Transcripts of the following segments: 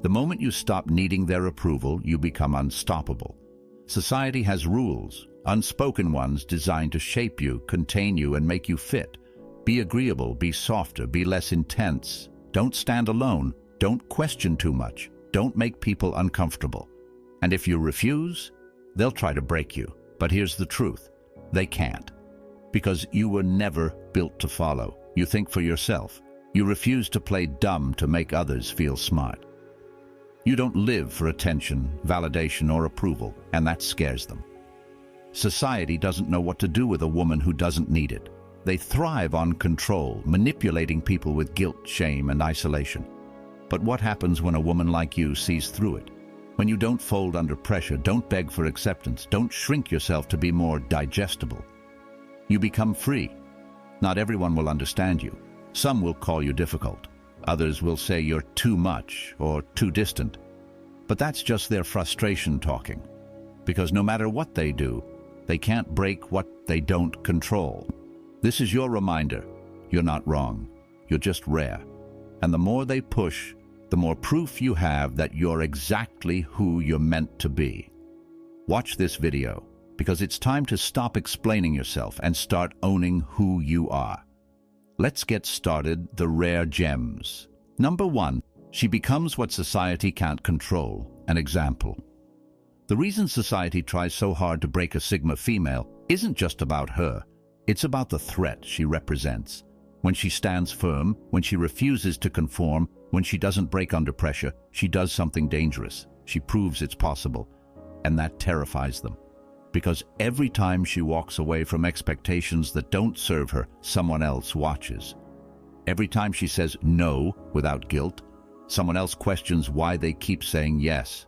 The moment you stop needing their approval, you become unstoppable. Society has rules, unspoken ones designed to shape you, contain you, and make you fit. Be agreeable, be softer, be less intense. Don't stand alone. Don't question too much. Don't make people uncomfortable. And if you refuse, they'll try to break you. But here's the truth. They can't. Because you were never built to follow. You think for yourself. You refuse to play dumb to make others feel smart. You don't live for attention, validation, or approval, and that scares them. Society doesn't know what to do with a woman who doesn't need it. They thrive on control, manipulating people with guilt, shame, and isolation. But what happens when a woman like you sees through it? When you don't fold under pressure, don't beg for acceptance, don't shrink yourself to be more digestible. You become free. Not everyone will understand you. Some will call you difficult. Others will say you're too much or too distant. But that's just their frustration talking. Because no matter what they do, they can't break what they don't control. This is your reminder. You're not wrong. You're just rare. And the more they push, the more proof you have that you're exactly who you're meant to be. Watch this video, because it's time to stop explaining yourself and start owning who you are. Let's get started. The rare gems. Number 1, she becomes what society can't control. An example. The reason society tries so hard to break a Sigma female isn't just about her. It's about the threat she represents. When she stands firm, when she refuses to conform, when she doesn't break under pressure, she does something dangerous. She proves it's possible. And that terrifies them. Because every time she walks away from expectations that don't serve her, someone else watches. Every time she says no without guilt, someone else questions why they keep saying yes.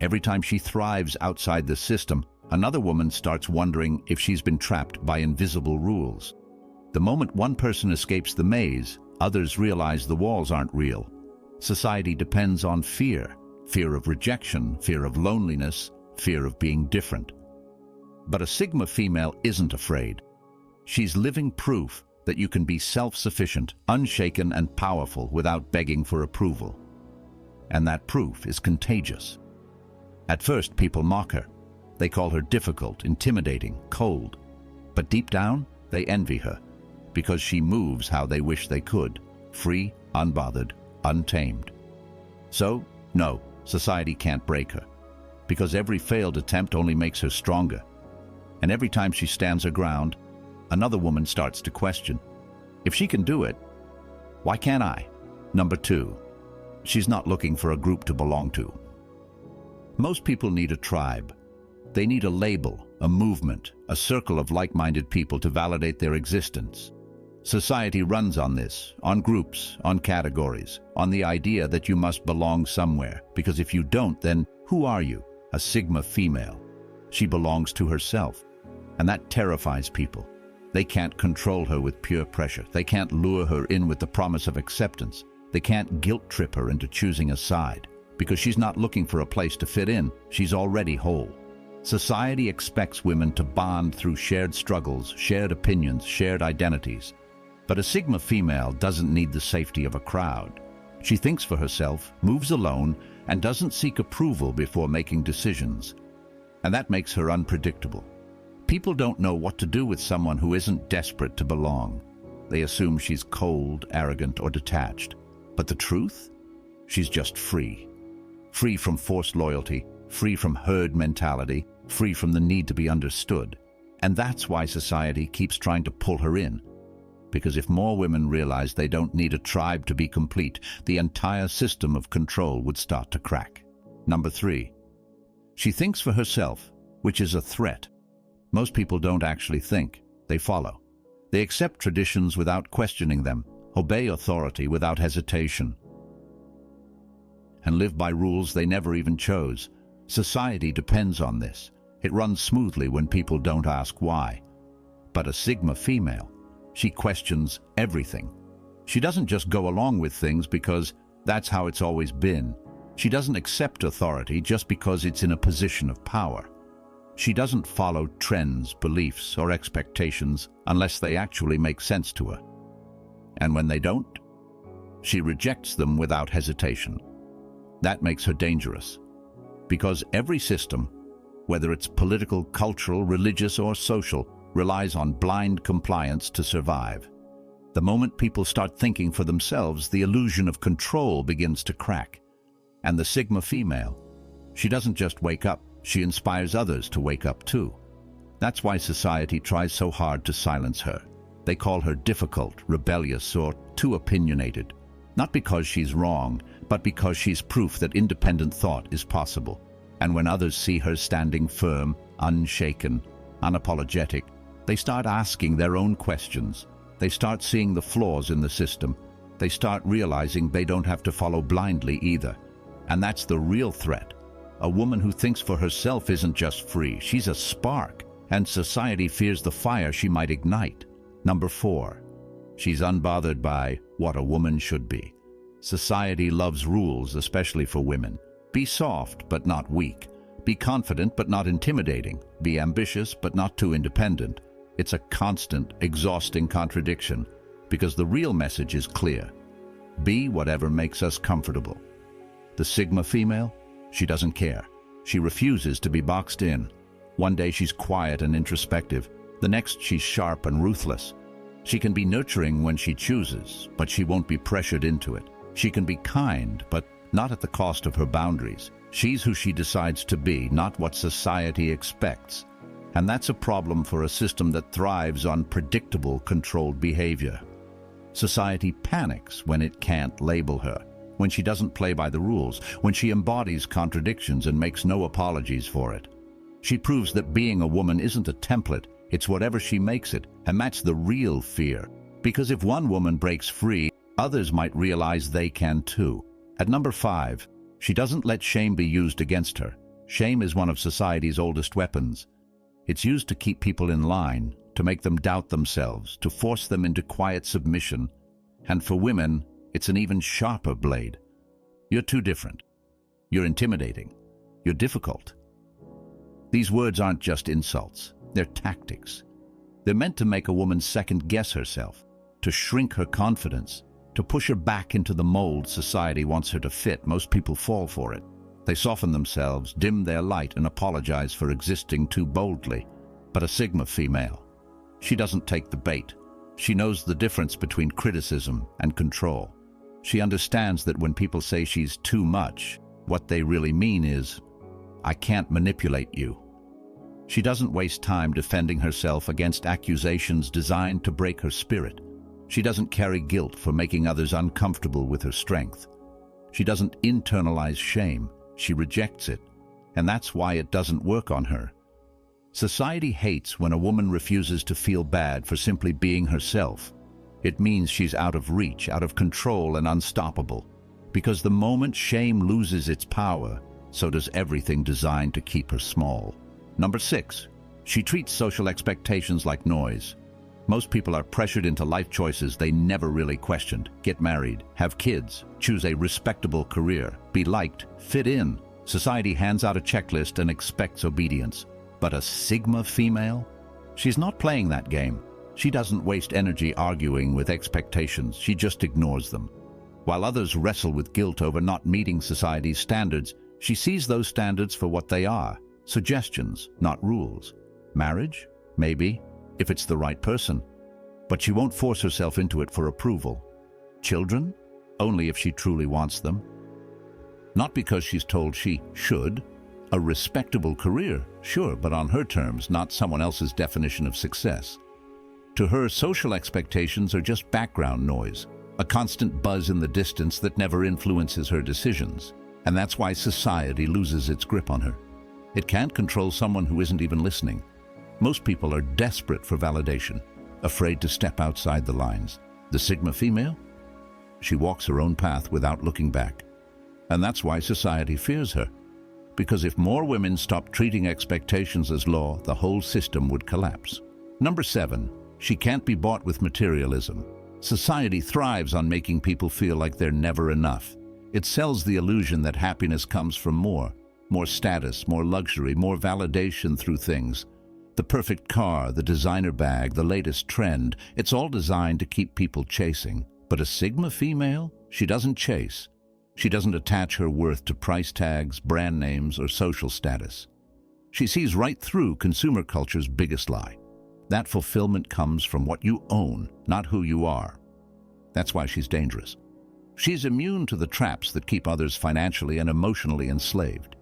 Every time she thrives outside the system, another woman starts wondering if she's been trapped by invisible rules. The moment one person escapes the maze, others realize the walls aren't real. Society depends on fear. Fear of rejection, fear of loneliness, fear of being different. But a Sigma female isn't afraid. She's living proof that you can be self-sufficient, unshaken, and powerful without begging for approval. And that proof is contagious. At first, people mock her. They call her difficult, intimidating, cold. But deep down, they envy her, because she moves how they wish they could, free, unbothered, untamed. So, no, society can't break her, because every failed attempt only makes her stronger. And every time she stands her ground, another woman starts to question. If she can do it, why can't I? Number 2, she's not looking for a group to belong to. Most people need a tribe. They need a label, a movement, a circle of like-minded people to validate their existence. Society runs on this, on groups, on categories, on the idea that you must belong somewhere, because if you don't, then who are you? A Sigma female. She belongs to herself, and that terrifies people. They can't control her with pure pressure. They can't lure her in with the promise of acceptance. They can't guilt-trip her into choosing a side, because she's not looking for a place to fit in. She's already whole. Society expects women to bond through shared struggles, shared opinions, shared identities. But a Sigma female doesn't need the safety of a crowd. She thinks for herself, moves alone, and doesn't seek approval before making decisions. And that makes her unpredictable. People don't know what to do with someone who isn't desperate to belong. They assume she's cold, arrogant, or detached. But the truth? She's just free. Free from forced loyalty, free from herd mentality, free from the need to be understood. And that's why society keeps trying to pull her in. Because if more women realize they don't need a tribe to be complete, the entire system of control would start to crack. Number 3, she thinks for herself, which is a threat. Most people don't actually think, they follow. They accept traditions without questioning them, obey authority without hesitation, and live by rules they never even chose. Society depends on this. It runs smoothly when people don't ask why. But a Sigma female, she questions everything. She doesn't just go along with things because that's how it's always been. She doesn't accept authority just because it's in a position of power. She doesn't follow trends, beliefs, or expectations unless they actually make sense to her. And when they don't, she rejects them without hesitation. That makes her dangerous. Because every system, whether it's political, cultural, religious, or social, relies on blind compliance to survive. The moment people start thinking for themselves, the illusion of control begins to crack. And the Sigma female, she doesn't just wake up, she inspires others to wake up too. That's why society tries so hard to silence her. They call her difficult, rebellious, or too opinionated. Not because she's wrong, but because she's proof that independent thought is possible. And when others see her standing firm, unshaken, unapologetic, they start asking their own questions. They start seeing the flaws in the system. They start realizing they don't have to follow blindly either. And that's the real threat. A woman who thinks for herself isn't just free, she's a spark, and society fears the fire she might ignite. Number 4, she's unbothered by what a woman should be. Society loves rules, especially for women. Be soft, but not weak. Be confident, but not intimidating. Be ambitious, but not too independent. It's a constant, exhausting contradiction, because the real message is clear. Be whatever makes us comfortable. The Sigma female? She doesn't care. She refuses to be boxed in. One day she's quiet and introspective. The next she's sharp and ruthless. She can be nurturing when she chooses, but she won't be pressured into it. She can be kind, but not at the cost of her boundaries. She's who she decides to be, not what society expects. And that's a problem for a system that thrives on predictable, controlled behavior. Society panics when it can't label her, when she doesn't play by the rules, when she embodies contradictions and makes no apologies for it. She proves that being a woman isn't a template, it's whatever she makes it, and that's the real fear. Because if one woman breaks free, others might realize they can too. At number 5, she doesn't let shame be used against her. Shame is one of society's oldest weapons. It's used to keep people in line, to make them doubt themselves, to force them into quiet submission. And for women, it's an even sharper blade. You're too different. You're intimidating. You're difficult. These words aren't just insults. They're tactics. They're meant to make a woman second-guess herself, to shrink her confidence, to push her back into the mold society wants her to fit. Most people fall for it. They soften themselves, dim their light, and apologize for existing too boldly. But a Sigma female, she doesn't take the bait. She knows the difference between criticism and control. She understands that when people say she's too much, what they really mean is, I can't manipulate you. She doesn't waste time defending herself against accusations designed to break her spirit. She doesn't carry guilt for making others uncomfortable with her strength. She doesn't internalize shame. She rejects it, and that's why it doesn't work on her. Society hates when a woman refuses to feel bad for simply being herself. It means she's out of reach, out of control, and unstoppable. Because the moment shame loses its power, so does everything designed to keep her small. Number 6, she treats social expectations like noise. Most people are pressured into life choices they never really questioned. Get married, have kids, choose a respectable career, be liked, fit in. Society hands out a checklist and expects obedience. But a Sigma female? She's not playing that game. She doesn't waste energy arguing with expectations, she just ignores them. While others wrestle with guilt over not meeting society's standards, she sees those standards for what they are, suggestions, not rules. Marriage? Maybe, if it's the right person. But she won't force herself into it for approval. Children? Only if she truly wants them. Not because she's told she should. A respectable career, sure, but on her terms, not someone else's definition of success. To her, social expectations are just background noise, a constant buzz in the distance that never influences her decisions. And that's why society loses its grip on her. It can't control someone who isn't even listening. Most people are desperate for validation, afraid to step outside the lines. The Sigma female? She walks her own path without looking back. And that's why society fears her. Because if more women stopped treating expectations as law, the whole system would collapse. Number 7, she can't be bought with materialism. Society thrives on making people feel like they're never enough. It sells the illusion that happiness comes from more status, more luxury, more validation through things. The perfect car, the designer bag, the latest trend, it's all designed to keep people chasing. But a Sigma female? She doesn't chase. She doesn't attach her worth to price tags, brand names, or social status. She sees right through consumer culture's biggest lie. That fulfillment comes from what you own, not who you are. That's why she's dangerous. She's immune to the traps that keep others financially and emotionally enslaved.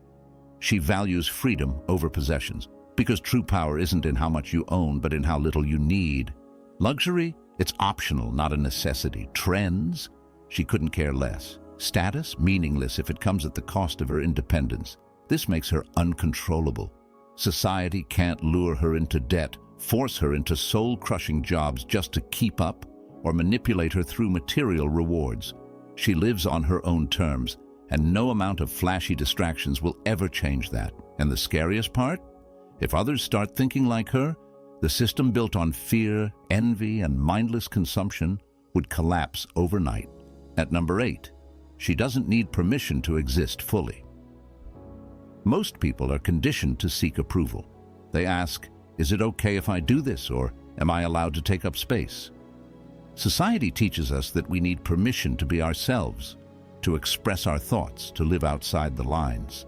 She values freedom over possessions, because true power isn't in how much you own, but in how little you need. Luxury? It's optional, not a necessity. Trends? She couldn't care less. Status? Meaningless if it comes at the cost of her independence. This makes her uncontrollable. Society can't lure her into debt, force her into soul-crushing jobs just to keep up, or manipulate her through material rewards. She lives on her own terms, and no amount of flashy distractions will ever change that. And the scariest part? If others start thinking like her, the system built on fear, envy, and mindless consumption would collapse overnight. At number 8, she doesn't need permission to exist fully. Most people are conditioned to seek approval. They ask, is it okay if I do this, or am I allowed to take up space? Society teaches us that we need permission to be ourselves, to express our thoughts, to live outside the lines.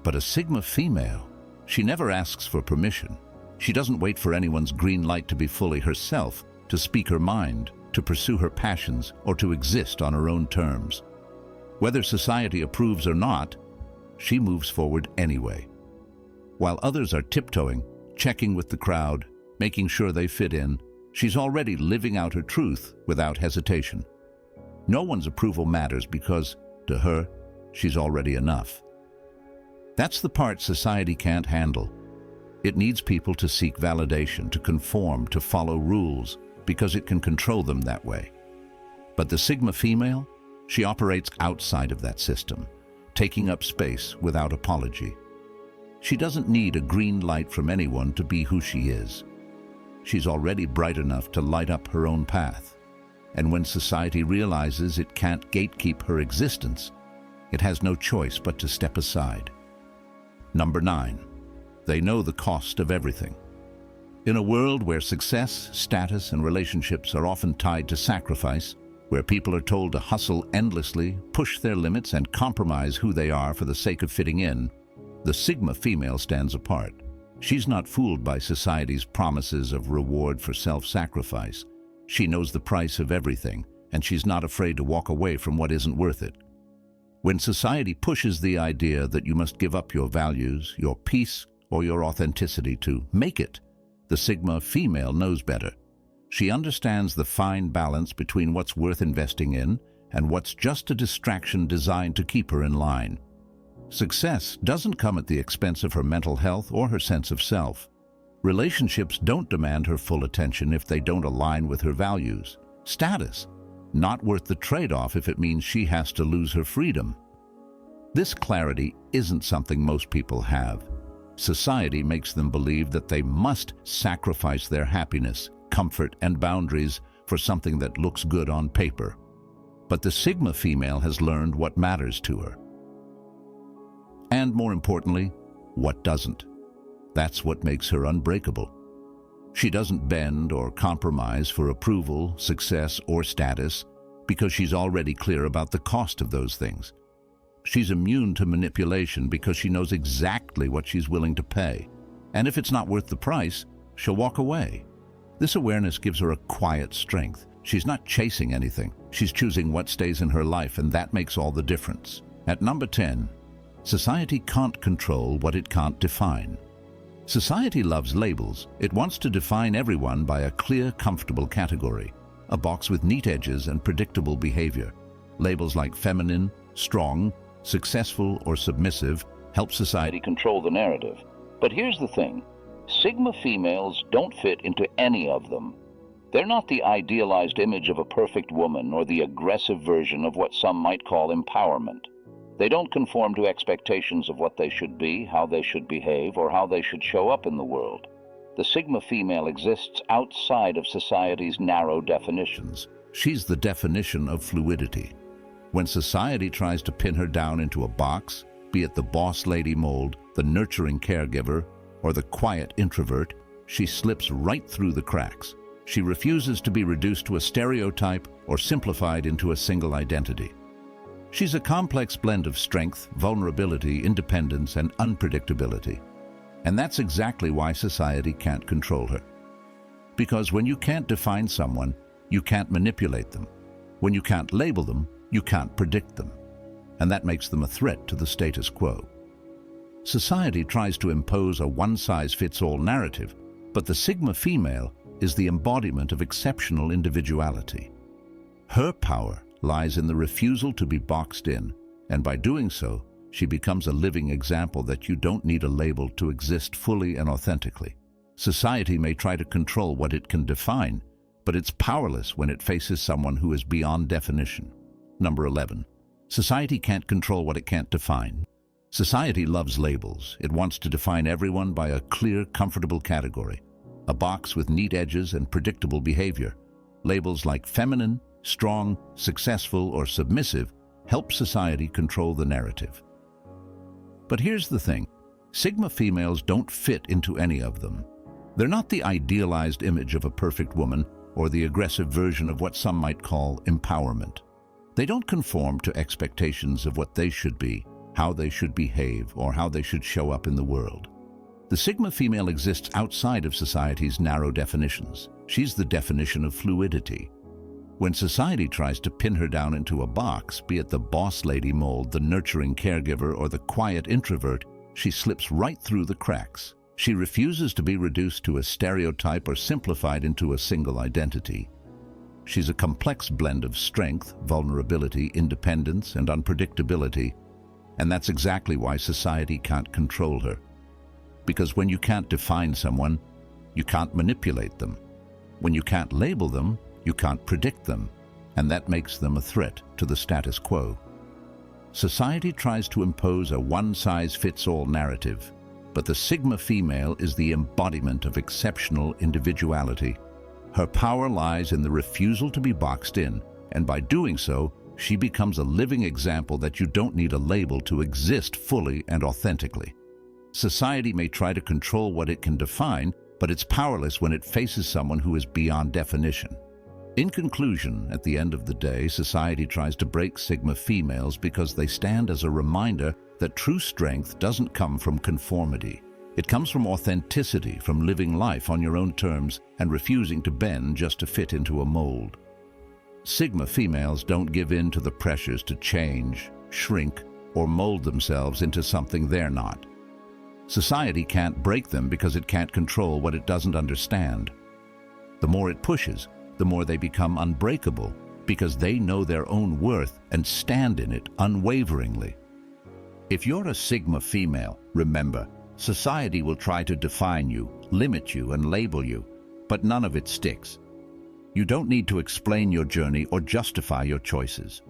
But a Sigma female, she never asks for permission. She doesn't wait for anyone's green light to be fully herself, to speak her mind, to pursue her passions, or to exist on her own terms. Whether society approves or not, she moves forward anyway. While others are tiptoeing, checking with the crowd, making sure they fit in, she's already living out her truth without hesitation. No one's approval matters because, to her, she's already enough. That's the part society can't handle. It needs people to seek validation, to conform, to follow rules, because it can control them that way. But the Sigma female, she operates outside of that system, taking up space without apology. She doesn't need a green light from anyone to be who she is. She's already bright enough to light up her own path. And when society realizes it can't gatekeep her existence, it has no choice but to step aside. Number 9, they know the cost of everything. In a world where success, status, and relationships are often tied to sacrifice, where people are told to hustle endlessly, push their limits, and compromise who they are for the sake of fitting in, the Sigma female stands apart. She's not fooled by society's promises of reward for self-sacrifice. She knows the price of everything, and she's not afraid to walk away from what isn't worth it. When society pushes the idea that you must give up your values, your peace, or your authenticity to make it, the Sigma female knows better. She understands the fine balance between what's worth investing in and what's just a distraction designed to keep her in line. Success doesn't come at the expense of her mental health or her sense of self. Relationships don't demand her full attention if they don't align with her values. Status, not worth the trade-off if it means she has to lose her freedom. This clarity isn't something most people have. Society makes them believe that they must sacrifice their happiness, comfort, and boundaries for something that looks good on paper. But the Sigma female has learned what matters to her. And more importantly, what doesn't. That's what makes her unbreakable. She doesn't bend or compromise for approval, success, or status because she's already clear about the cost of those things. She's immune to manipulation because she knows exactly what she's willing to pay. And if it's not worth the price, she'll walk away. This awareness gives her a quiet strength. She's not chasing anything. She's choosing what stays in her life, and that makes all the difference. At number 10, society can't control what it can't define. Society loves labels. It wants to define everyone by a clear, comfortable category, a box with neat edges and predictable behavior. Labels like feminine, strong, successful, or submissive help society control the narrative. But here's the thing. Sigma females don't fit into any of them. They're not the idealized image of a perfect woman or the aggressive version of what some might call empowerment. They don't conform to expectations of what they should be, how they should behave, or how they should show up in the world. The Sigma female exists outside of society's narrow definitions. She's the definition of fluidity. When society tries to pin her down into a box, be it the boss lady mold, the nurturing caregiver, or the quiet introvert, she slips right through the cracks. She refuses to be reduced to a stereotype or simplified into a single identity. She's a complex blend of strength, vulnerability, independence, and unpredictability. And that's exactly why society can't control her. Because when you can't define someone, you can't manipulate them. When you can't label them, you can't predict them. And that makes them a threat to the status quo. Society tries to impose a one-size-fits-all narrative, but the Sigma female is the embodiment of exceptional individuality. Her power lies in the refusal to be boxed in, and by doing so, she becomes a living example that you don't need a label to exist fully and authentically. Society may try to control what it can define, but it's powerless when it faces someone who is beyond definition. Number 11. Society can't control what it can't define. Society loves labels. It wants to define everyone by a clear, comfortable category, a box with neat edges and predictable behavior. Labels like feminine, strong, successful, or submissive help society control the narrative. But here's the thing. Sigma females don't fit into any of them. They're not the idealized image of a perfect woman or the aggressive version of what some might call empowerment. They don't conform to expectations of what they should be, how they should behave, or how they should show up in the world. The Sigma female exists outside of society's narrow definitions. She's the definition of fluidity. When society tries to pin her down into a box, be it the boss lady mold, the nurturing caregiver, or the quiet introvert, she slips right through the cracks. She refuses to be reduced to a stereotype or simplified into a single identity. She's a complex blend of strength, vulnerability, independence, and unpredictability, and that's exactly why society can't control her. Because when you can't define someone, you can't manipulate them. When you can't label them, you can't predict them, and that makes them a threat to the status quo. Society tries to impose a one-size-fits-all narrative, but the Sigma female is the embodiment of exceptional individuality. Her power lies in the refusal to be boxed in, and by doing so, she becomes a living example that you don't need a label to exist fully and authentically. Society may try to control what it can define, but it's powerless when it faces someone who is beyond definition. In conclusion, at the end of the day, society tries to break Sigma females because they stand as a reminder that true strength doesn't come from conformity. It comes from authenticity, from living life on your own terms and refusing to bend just to fit into a mold. Sigma females don't give in to the pressures to change, shrink, or mold themselves into something they're not. Society can't break them because it can't control what it doesn't understand. The more it pushes, the more they become unbreakable because they know their own worth and stand in it unwaveringly. If you're a Sigma female, remember, society will try to define you, limit you, and label you, but none of it sticks. You don't need to explain your journey or justify your choices.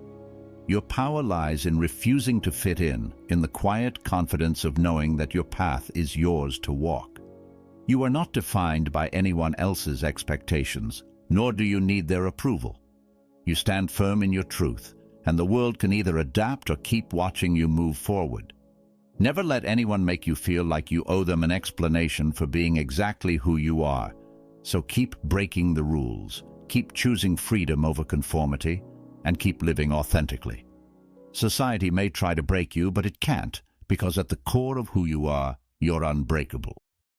Your power lies in refusing to fit in the quiet confidence of knowing that your path is yours to walk. You are not defined by anyone else's expectations, nor do you need their approval. You stand firm in your truth, and the world can either adapt or keep watching you move forward. Never let anyone make you feel like you owe them an explanation for being exactly who you are. So keep breaking the rules, keep choosing freedom over conformity, and keep living authentically. Society may try to break you, but it can't, because at the core of who you are, you're unbreakable.